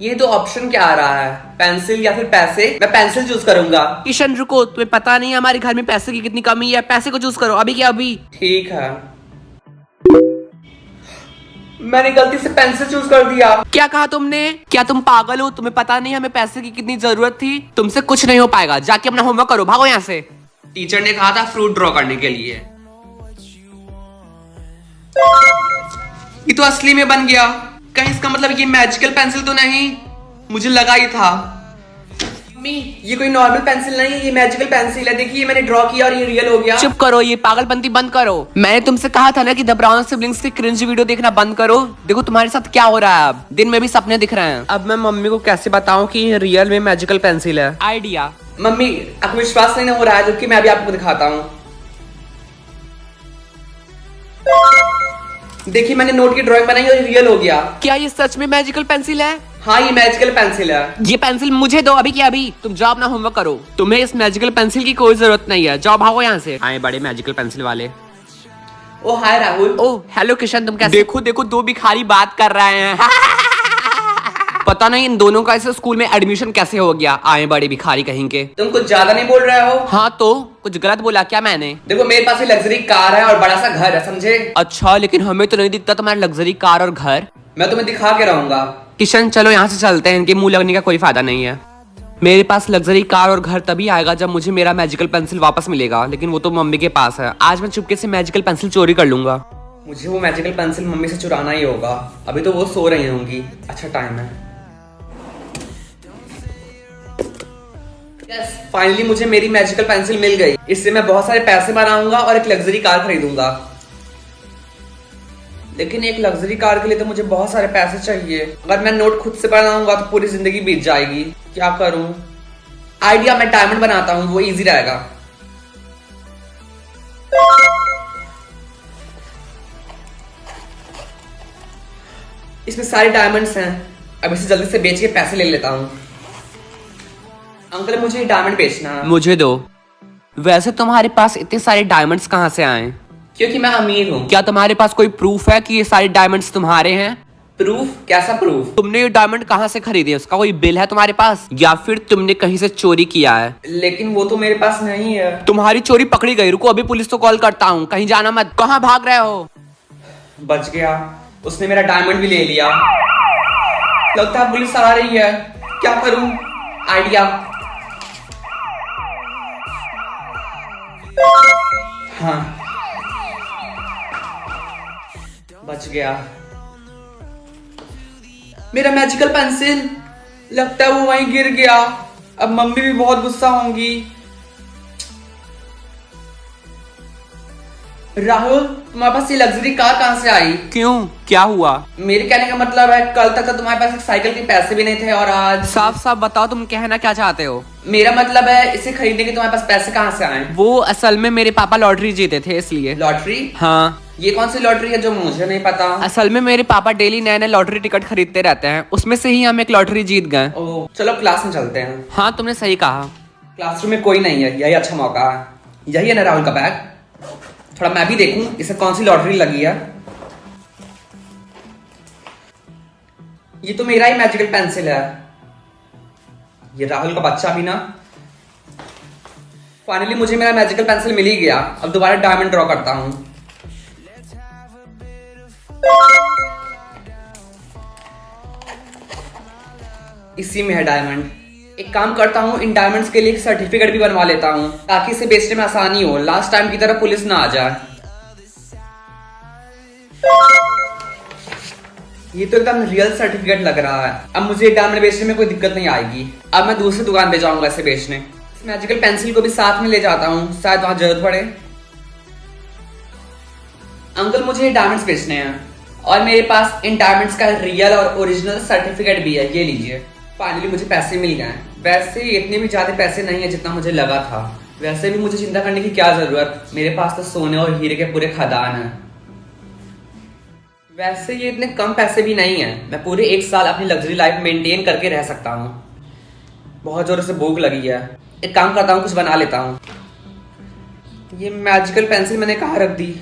ये तो ऑप्शन क्या आ रहा है, पेंसिल या फिर पैसे? मैं पेंसिल चूज करूंगा। किशन रुको, तुम्हें पता नहीं है हमारे घर में पैसे की कितनी कमी है। पैसे को चूज करो अभी, क्या अभी? ठीक है। मैंने गलती से पेंसिल चूज कर दिया। क्या कहा तुमने? क्या तुम पागल हो? तुम्हें पता नहीं हमें पैसे की कितनी जरूरत थी? तुमसे कुछ नहीं हो पाएगा, जाके अपना होमवर्क करो, भागो यहाँ से। टीचर ने कहा था फ्रूट ड्रॉ करने के लिए। ये तो असली में बन गया। कहीं इसका मतलब ये मैजिकल पेंसिल तो नहीं? मुझे लगा ही था। मम्मी, ये कोई नॉर्मल पेंसिल नहीं है, ये मैजिकल पेंसिल है। देखिए मैंने ड्रॉ किया और ये रियल हो गया। चुप करो, ये पागलपंती बंद करो। मैंने तुमसे कहा था ना कि द ब्राउन सिबलिंग्स की क्रिंज वीडियो देखना बंद करो। देखो तुम्हारे साथ क्या हो रहा है, अब दिन में भी सपने दिख रहे हैं। अब मैं मम्मी को कैसे बताऊं कि ये रियल में मैजिकल पेंसिल है? आइडिया। मम्मी, आपको विश्वास नहीं हो रहा है, जबकि मैं अभी आपको दिखाता हूँ। देखिए मैंने नोट की ड्राइंग बनाई और ये रियल हो गया। क्या ये सच में मैजिकल पेंसिल है? हाँ, ये मैजिकल पेंसिल है। ये पेंसिल मुझे दो अभी, क्या अभी? तुम जाओ अपना होमवर्क करो, तुम्हें इस मैजिकल पेंसिल की कोई जरूरत नहीं है। जाओ भागो यहाँ से। आए बड़े मैजिकल पेंसिल वाले। ओ हाय राहुल। ओ हेलो किशन, तुम कैसे? देखो देखो, दो भिखारी बात कर रहे हैं। पता नहीं इन दोनों का इस स्कूल में एडमिशन कैसे हो गया। आए बड़े भिखारी कहीं के। तुम कुछ ज्यादा नहीं बोल रहे हो? हाँ तो कुछ गलत बोला क्या मैंने? देखो मेरे पास ये लग्जरी कार है और बड़ा सा घर है, समझे? अच्छा, लेकिन हमें तो नहीं दिखता तुम्हारा लग्जरी कार और घर। मैं तुम्हें दिखा के रहूंगा। किशन चलो यहाँ से चलते हैं, इनके मुंह लगने का कोई फायदा नहीं है। मेरे पास लग्जरी कार और घर तभी आएगा जब मुझे मेरा मैजिकल पेंसिल वापस मिलेगा, लेकिन वो तो मम्मी के पास है। आज मैं चुपके से मैजिकल पेंसिल चोरी कर लूंगा। मुझे वो मैजिकल पेंसिल मम्मी से चुराना ही होगा। अभी तो वो सो रही होंगी। अच्छा टाइम है। यस, फाइनली मुझे मेरी मैजिकल पेंसिल मिल गई। इससे मैं बहुत सारे पैसे बनाऊंगा और एक लग्जरी कार खरीदूंगा। लेकिन एक लग्जरी कार के लिए तो मुझे बहुत सारे पैसे चाहिए। अगर मैं नोट खुद से बनाऊंगा तो पूरी जिंदगी बीत जाएगी। क्या करूं? आइडिया, मैं डायमंड बनाता हूं, वो इजी रहेगा। इसमें सारे डायमंड्स हैं। अब इसे जल्दी से बेच के पैसे ले लेता हूं। अंकल मुझे ये डायमंड बेचना है। मुझे दो। वैसे तुम्हारे पास इतने सारे डायमंड्स कहाँ से आए? क्योंकि मैं अमीर हूँ। क्या तुम्हारे पास कोई प्रूफ है कि ये सारे डायमंड्स तुम्हारे हैं? प्रूफ? कैसा प्रूफ? तुमने ये डायमंड कहाँ से खरीदे? उसका कोई बिल है तुम्हारे पास, या फिर तुमने कहीं से चोरी किया है? लेकिन वो तो मेरे पास नहीं है। तुम्हारी चोरी पकड़ी गई। रुको अभी पुलिस को कॉल करता हूँ। कहीं जाना मत। कहाँ भाग रहे हो? बच गया। उसने मेरा डायमंड भी ले लिया। लगता है पुलिस आ रही है। क्या करूं? आइडिया। हाँ, बच गया। मेरा मैजिकल पेंसिल, लगता है वो वहीं गिर गया। अब मम्मी भी बहुत गुस्सा होंगी। राहुल, तुम्हारे पास ये लग्जरी कार कहाँ से आई? क्यों, क्या हुआ? मेरे कहने का मतलब है, कल तक तो तुम्हारे पास एक साइकिल के पैसे भी नहीं थे और आज। साफ साफ बताओ तुम कहना क्या चाहते हो? मेरा मतलब है इसे खरीदने के तुम्हारे पास पैसे कहाँ से आए? वो असल में मेरे पापा लॉटरी जीते थे इसलिए। लॉटरी? हाँ। ये कौन सी लॉटरी है जो मुझे नहीं पता? असल में मेरे पापा डेली नए नए लॉटरी टिकट खरीदते रहते हैं, उसमें से ही हम एक लॉटरी जीत गए। ओह, चलो क्लास में चलते हैं। हाँ तुमने सही कहा। क्लासरूम में कोई नहीं है, यही अच्छा मौका है। यही है ना राहुल का बैग? थोड़ा मैं भी देखूं इसे कौन सी लॉटरी लगी है। ये तो मेरा ही मैजिकल पेंसिल है। ये राहुल का बच्चा भी ना। फाइनली मुझे मेरा मैजिकल पेंसिल मिल ही गया। अब दोबारा डायमंड ड्रॉ करता हूं। इसी में है डायमंड। एक काम करता हूँ, इन डायमंड्स के लिए सर्टिफिकेट भी बनवा लेता हूँ ताकि इसे बेचने में आसानी हो। लास्ट टाइम की तरह पुलिस ना आ जाए। ये तो एकदम रियल सर्टिफिकेट लग रहा है। अब मुझे डायमंड बेचने में कोई दिक्कत नहीं आएगी। अब मैं दूसरी दुकान पे जाऊंगा इसे बेचने। इस मैजिकल पेंसिल को भी साथ में ले जाता हूँ, शायद वहां जरूरत पड़े। अंकल मुझे ये डायमंड्स बेचने हैं और मेरे पास इन डायमंड्स का रियल और ओरिजिनल सर्टिफिकेट भी है, ये लीजिए। फाइनली मुझे पैसे मिल गए। वैसे इतने भी ज्यादा पैसे नहीं है जितना मुझे लगा था। वैसे भी मुझे चिंता करने की क्या जरूरत, मेरे पास तो सोने और हीरे के पूरे खदान हैं। वैसे ये इतने कम पैसे भी नहीं है। मैं पूरे 1 साल अपनी लग्जरी लाइफ मेंटेन करके रह सकता हूँ। बहुत जोर से भूख लगी है। एक काम करता हूँ, कुछ बना लेता हूँ। ये मैजिकल पेंसिल मैंने कहाँ रख दी?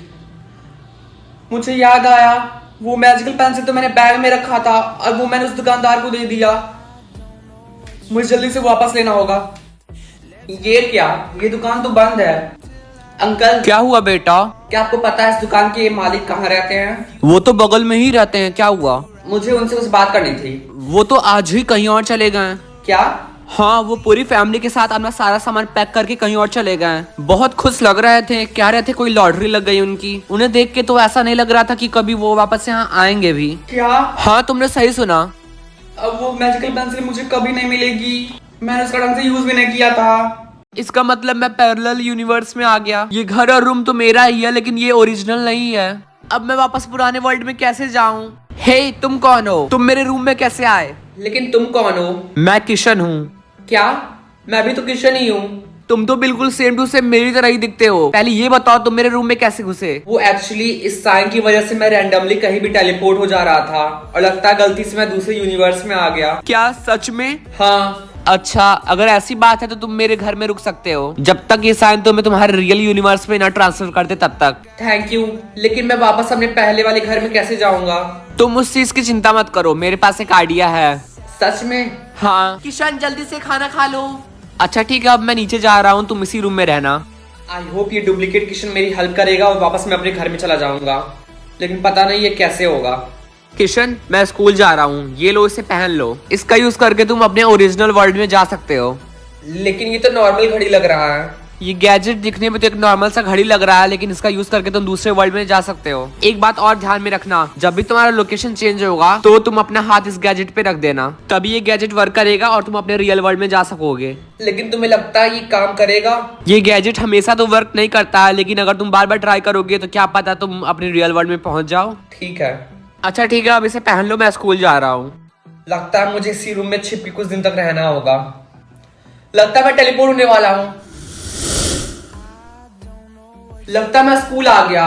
मुझे याद आया, वो मैजिकल पेंसिल तो मैंने बैग में रखा था और वो मैंने उस दुकानदार को दे दिया। मुझे जल्दी से वापस लेना होगा। ये क्या, ये दुकान तो बंद है। अंकल, क्या हुआ बेटा? क्या आपको पता है इस दुकान के मालिक कहाँ रहते हैं? वो तो बगल में ही रहते हैं। क्या हुआ? मुझे उनसे कुछ बात करनी थी। वो तो आज ही कहीं और चले गए। क्या? हाँ, वो पूरी फैमिली के साथ अपना सारा सामान पैक करके कहीं और चले गए। बहुत खुश लग रहे थे, कह रहे थे कोई लॉटरी लग गई उनकी। उन्हें देख के तो ऐसा नहीं लग रहा था कि कभी वो वापस यहाँ आएंगे भी। क्या? हाँ, तुमने सही सुना। अब वो मैजिकल पेंसिल मुझे कभी नहीं मिलेगी। मैंने उसका ढंग से यूज भी नहीं किया था। इसका मतलब मैं पैरेलल यूनिवर्स में आ गया। ये घर और रूम तो मेरा ही है, लेकिन ये ओरिजिनल नहीं है। अब मैं वापस पुराने वर्ल्ड में कैसे जाऊं? हे, तुम कौन हो? तुम मेरे रूम में कैसे आए? लेकिन तुम कौन हो? मैं किशन हूँ। क्या? मैं भी तो किशन ही हूँ। तुम तो बिल्कुल सेम टू सेम मेरी तरह ही दिखते हो। पहले ये बताओ, तुम मेरे रूम में कैसे घुसे? वो एक्चुअली इस साइन की वजह से मैं रैंडमली कहीं भी टेलीपोर्ट हो जा रहा था और लगता है गलती से मैं दूसरे यूनिवर्स में आ गया। क्या सच में? हाँ। अच्छा, अगर ऐसी बात है तो तुम मेरे घर में रुक सकते हो जब तक ये साइन तुम्हें तुम्हारे रियल यूनिवर्स में ना ट्रांसफर करते तब तक। थैंक यू, लेकिन मैं वापस अपने पहले वाले घर में कैसे जाऊंगा? तुम उस चीज की चिंता मत करो, मेरे पास एक आइडिया है। सच में? हाँ। किशन, जल्दी से खाना खा लो। अच्छा ठीक है, अब मैं नीचे जा रहा हूँ, तुम इसी रूम में रहना। आई होप ये डुप्लीकेट किशन मेरी हेल्प करेगा और वापस मैं अपने घर में चला जाऊंगा, लेकिन पता नहीं ये कैसे होगा। किशन, मैं स्कूल जा रहा हूँ, ये लो, इसे पहन लो। इसका यूज करके तुम अपने ओरिजिनल वर्ल्ड में जा सकते हो। लेकिन ये तो नॉर्मल घड़ी लग रहा है। ये गैजेट दिखने में तो एक नॉर्मल सा घड़ी लग रहा है, लेकिन इसका यूज करके तुम दूसरे वर्ल्ड में जा सकते हो। एक बात और ध्यान में रखना, जब भी तुम्हारा लोकेशन चेंज होगा तो तुम अपना हाथ इस गैजेट पे रख देना, तभी ये गैजेट वर्क करेगा और तुम अपने रियल वर्ल्ड में जा सकोगे। लेकिन तुम्हें लगता है ये काम करेगा? ये गैजेट हमेशा तो वर्क नहीं करता है, लेकिन अगर तुम बार बार ट्राई करोगे तो क्या पता तुम अपने रियल वर्ल्ड में पहुंच जाओ। ठीक है। अच्छा ठीक है, अब इसे पहन लो, मैं स्कूल जा रहा हूँ। लगता है मुझे इसी रूम में छिप के कुछ दिन तक रहना होगा। लगता है मैं टेलीपोर्ट होने वाला हूँ। लगता है मैं स्कूल आ गया,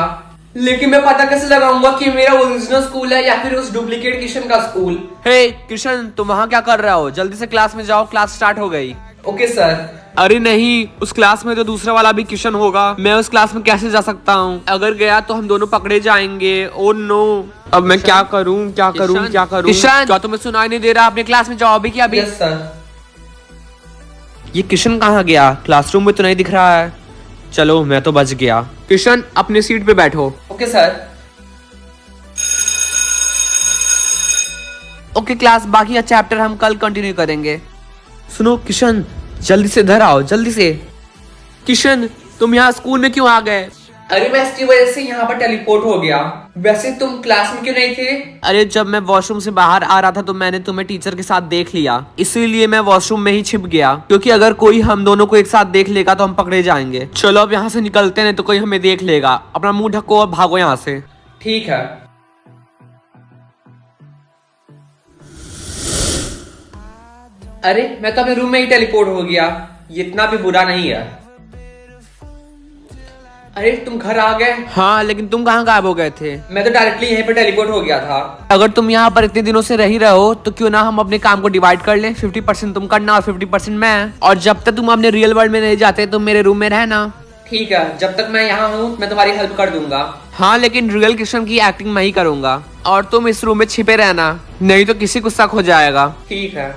लेकिन मैं पता कैसे लगाऊंगा कि मेरा ओरिजिनल स्कूल है या फिर उस डुप्लीकेट किशन का स्कूल? हे किशन, तुम वहाँ क्या कर रहे हो? जल्दी से क्लास में जाओ, क्लास स्टार्ट हो गई। Okay sir. अरे नहीं, उस क्लास में तो दूसरा वाला भी किशन होगा। मैं उस क्लास में कैसे जा सकता हूँ? अगर गया तो हम दोनों पकड़े जाएंगे। ओ नो, अब मैं क्या करूँ क्या करूँ क्या करूँ? किशन, क्या तुम्हें सुनाई नहीं दे रहा? अपने क्लास में जाओ अभी क्या अभी। Yes sir. ये किशन कहाँ गया? क्लासरूम में तो नहीं दिख रहा है। चलो, मैं तो बच गया। किशन, अपने सीट पे बैठो। Okay sir. ओके क्लास, बाकी का चैप्टर हम कल कंटिन्यू करेंगे। सुनो किशन, जल्दी से इधर आओ, जल्दी से। किशन, तुम यहाँ स्कूल में क्यों आ गए? अरे मैं इसकी वजह से यहाँ पर टेलीपोर्ट हो गया। वैसे तुम क्लास में क्यों नहीं थे? अरे जब मैं वॉशरूम से बाहर आ रहा था तो मैंने तुम्हें टीचर के साथ देख लिया, इसीलिए मैं वॉशरूम में ही छिप गया, क्योंकि अगर कोई हम दोनों को एक साथ देख लेगा तो हम पकड़े जाएंगे। चलो अब यहाँ से निकलते हैं, तो कोई हमें देख लेगा। अपना मुंह ढको और भागो यहाँ से। ठीक है। अरे मैं तो अपने रूम में ही टेलीपोर्ट हो गया, ये इतना भी बुरा नहीं है। अरे तुम घर आ गए? हाँ, लेकिन तुम कहाँ गायब हो गए थे? मैं तो डायरेक्टली यहीं पे टेलीपोर्ट हो गया था। अगर तुम यहाँ पर इतने दिनों से रह ही रहे हो तो क्यों ना हम अपने काम को डिवाइड कर लें। 50% तुम करना और 50% मैं, और जब तक तुम अपने रियल वर्ल्ड में नहीं जाते तुम मेरे रूम में रहना। ठीक है, जब तक मैं यहाँ हूँ मैं तुम्हारी हेल्प कर दूंगा। हाँ, लेकिन रियल किशन की एक्टिंग मैं ही करूंगा और तुम इस रूम में छिपे रहना, नहीं तो किसी को शक हो जाएगा। ठीक है।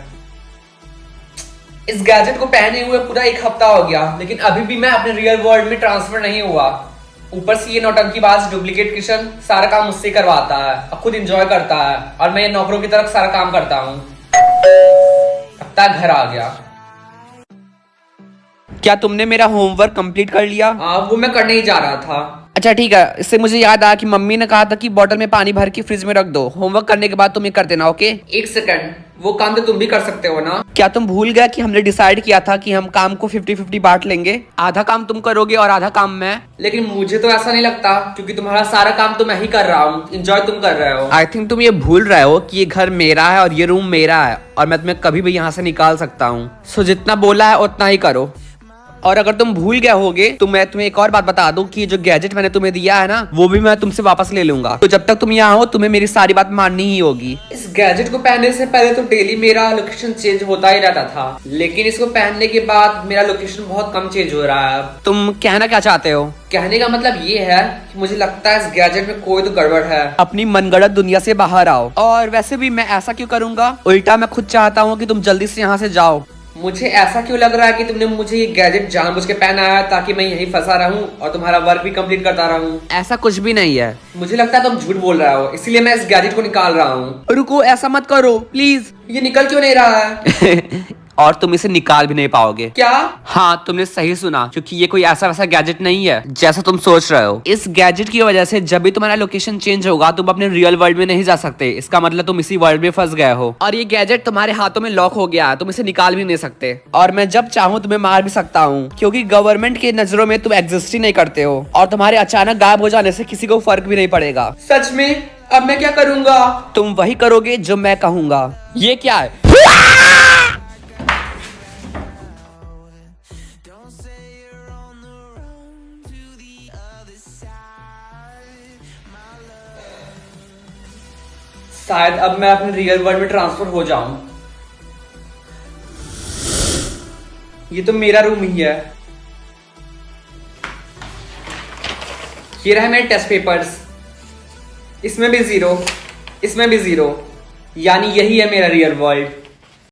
इस गैजेट को पहने हुए पूरा 1 हफ्ता हो गया, लेकिन अभी भी मैं अपने रियल वर्ल्ड में ट्रांसफर नहीं हुआ। ऊपर से ये नौटंकीबाज डुप्लीकेट किशन सारा काम मुझसे करवाता है और खुद एंजॉय करता है, और मैं ये नौकरों की तरफ सारा काम करता हूँ। अब तक घर आ गया। क्या तुमने मेरा होमवर्क कंप्लीट कर लिया? हाँ, वो मैं करने ही जा रहा था। अच्छा ठीक है, इससे मुझे याद आया कि मम्मी ने कहा था कि बोतल में पानी भर के फ्रिज में रख दो। होमवर्क करने के बाद तुम ये कर देना, ओके? 1 सेकंड, वो काम तो तुम भी कर सकते हो ना? क्या तुम भूल गए कि हमने डिसाइड किया था कि हम काम को 50-50 बांट लेंगे? आधा काम तुम करोगे और आधा काम मैं। लेकिन मुझे तो ऐसा नहीं लगता, क्योंकि तुम्हारा सारा काम तो मैं ही कर रहा हूँ, एंजॉय तुम कर रहे हो। आई थिंक तुम ये भूल रहे हो कि ये घर मेरा है और ये रूम मेरा है, और मैं तुम्हें कभी भी यहाँ से निकाल सकता हूँ। सो जितना बोला है उतना ही करो। और अगर तुम भूल गए होगे तो मैं तुम्हें एक और बात बता दूं कि जो गैजेट मैंने तुम्हें दिया है ना, वो भी मैं तुमसे वापस ले लूंगा। तो जब तक तुम यहाँ हो तुम्हें मेरी सारी बात माननी ही होगी। इस गैजेट को पहनने से पहले तो डेली मेरा लोकेशन चेंज होता ही रहता था, लेकिन इसको पहनने के बाद मेरा लोकेशन बहुत कम चेंज हो रहा है। तुम कहना क्या चाहते हो? कहने का मतलब ये है कि मुझे लगता है इस गैजेट में कोई तो गड़बड़ है। अपनी मनगढ़ंत दुनिया से बाहर आओ। और वैसे भी मैं ऐसा क्यों करूंगा? उल्टा मैं खुद चाहता हूँ कि तुम जल्दी से यहाँ से जाओ। मुझे ऐसा क्यों लग रहा है कि तुमने मुझे ये गैजेट जानबूझ के पहना है ताकि मैं यहीं फंसा रहूं और तुम्हारा वर्क भी कंप्लीट करता रहूं? ऐसा कुछ भी नहीं है। मुझे लगता है तुम झूठ बोल रहा हो, इसीलिए मैं इस गैजेट को निकाल रहा हूँ। रुको, ऐसा मत करो प्लीज। ये निकल क्यों नहीं रहा है? और तुम इसे निकाल भी नहीं पाओगे। क्या? हाँ, तुमने सही सुना, क्योंकि ये कोई ऐसा वैसा गैजेट नहीं है जैसा तुम सोच रहे हो। इस गैजेट की वजह से जब भी तुम्हारा लोकेशन चेंज होगा तुम अपने रियल वर्ल्ड में नहीं जा सकते। इसका मतलब तुम इसी वर्ल्ड में फंस गए हो और ये गैजेट तुम्हारे हाथों में लॉक हो गया है। तुम इसे निकाल भी नहीं सकते और मैं जब चाहूँ तुम्हें मार भी सकता हूँ, क्योंकि गवर्नमेंट के नजरों में तुम एग्जिस्ट ही नहीं करते हो और तुम्हारे अचानक गायब हो जाने से किसी को फर्क भी नहीं पड़ेगा। सच में? अब मैं क्या करूंगा? तुम वही करोगे जो मैं कहूंगा। ये क्या है? शायद अब मैं अपने रियल वर्ल्ड में ट्रांसफर हो जाऊं। ये तो मेरा रूम ही है। ये रहे मेरे टेस्ट पेपर्स। इसमें भी 0, इसमें भी 0, यानी यही है मेरा रियल वर्ल्ड।